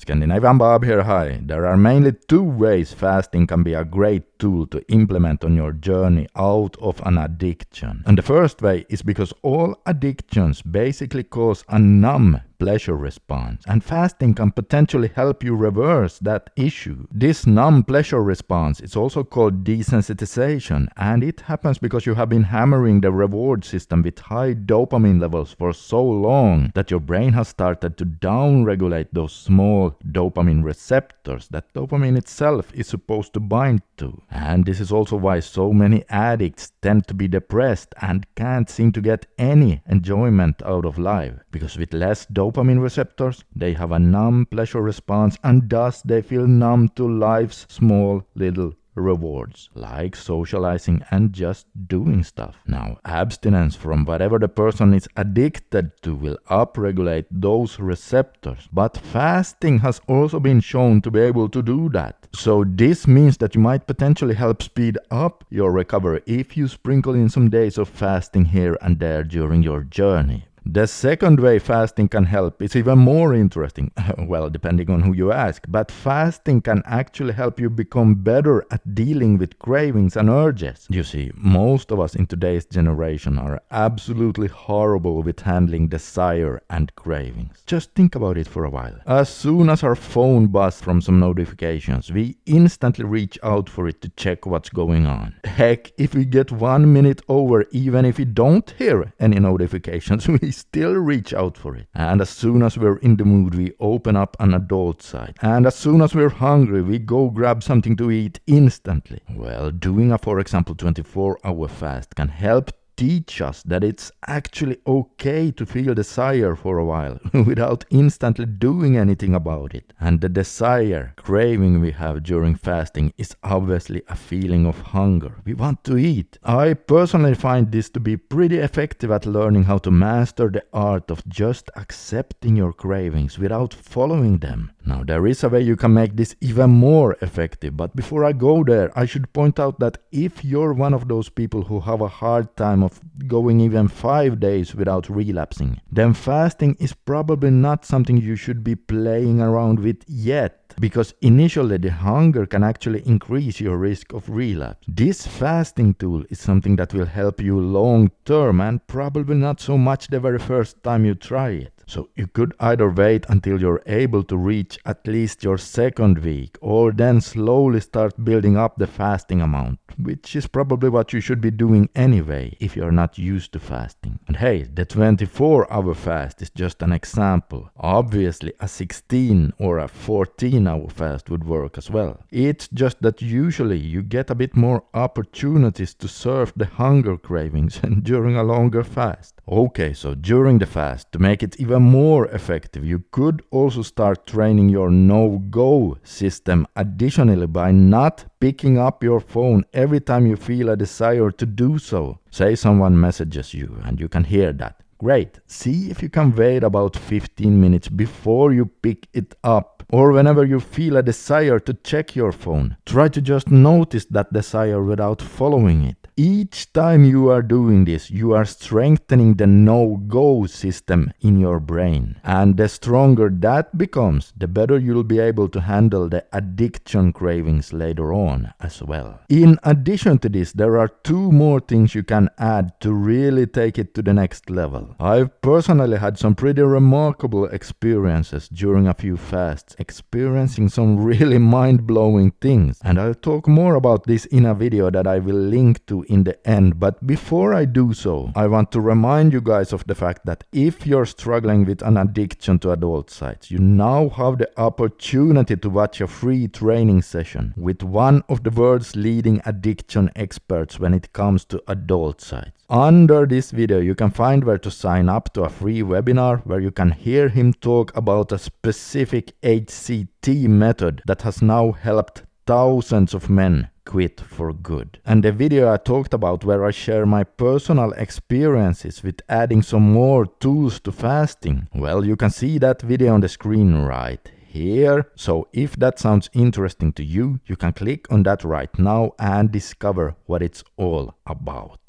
Scandinavian Bob here, hi. There are mainly two ways fasting can be a great tool to implement on your journey out of an addiction. And the first way is because all addictions basically cause a numb pleasure response, and fasting can potentially help you reverse that issue. This numb pleasure response is also called desensitization, and it happens because you have been hammering the reward system with high dopamine levels for so long that your brain has started to downregulate those small dopamine receptors that dopamine itself is supposed to bind to. And this is also why so many addicts tend to be depressed and can't seem to get any enjoyment out of life, because with less dopamine receptors, they have a numb pleasure response, and thus they feel numb to life's small little rewards, like socializing and just doing stuff. Now, abstinence from whatever the person is addicted to will upregulate those receptors, but fasting has also been shown to be able to do that. So this means that you might potentially help speed up your recovery if you sprinkle in some days of fasting here and there during your journey. The second way fasting can help is even more interesting, well, depending on who you ask, but fasting can actually help you become better at dealing with cravings and urges. You see, most of us in today's generation are absolutely horrible with handling desire and cravings. Just think about it for a while. As soon as our phone buzzes from some notifications, we instantly reach out for it to check what's going on. Heck, if we get 1 minute over, even if we don't hear any notifications, we still reach out for it. And as soon as we're in the mood, we open up an adult site. And as soon as we're hungry, we go grab something to eat instantly. Well, doing a, for example, 24-hour fast can help teach us that it's actually okay to feel desire for a while without instantly doing anything about it. And the desire, craving we have during fasting is obviously a feeling of hunger. We want to eat. I personally find this to be pretty effective at learning how to master the art of just accepting your cravings without following them. Now, there is a way you can make this even more effective, but before I go there, I should point out that if you're one of those people who have a hard time of going even 5 days without relapsing, then fasting is probably not something you should be playing around with yet, because initially the hunger can actually increase your risk of relapse. This fasting tool is something that will help you long term and probably not so much the very first time you try it. So you could either wait until you're able to reach at least your second week, or then slowly start building up the fasting amount, which is probably what you should be doing anyway if you're not used to fasting. And hey, the 24-hour fast is just an example. Obviously a 16 or a 14-hour fast would work as well. It's just that usually you get a bit more opportunities to serve the hunger cravings during a longer fast. Okay, so during the fast, to make it even more effective, you could also start training your no-go system additionally by not picking up your phone every time you feel a desire to do so. Say someone messages you and you can hear that. Great. See if you can wait about 15 minutes before you pick it up, or whenever you feel a desire to check your phone. Try to just notice that desire without following it. Each time you are doing this, you are strengthening the no-go system in your brain. And the stronger that becomes, the better you'll be able to handle the addiction cravings later on as well. In addition to this, there are 2 more things you can add to really take it to the next level. I've personally had some pretty remarkable experiences during a few fasts, experiencing some really mind-blowing things. And I'll talk more about this in a video that I will link to in the end, but before I do so, I want to remind you guys of the fact that if you're struggling with an addiction to adult sites, you now have the opportunity to watch a free training session with one of the world's leading addiction experts when it comes to adult sites. Under this video, you can find where to sign up to a free webinar where you can hear him talk about a specific HCT method that has now helped thousands of men quit for good. And the video I talked about where I share my personal experiences with adding some more tools to fasting, well, you can see that video on the screen right here. So if that sounds interesting to you, you can click on that right now and discover what it's all about.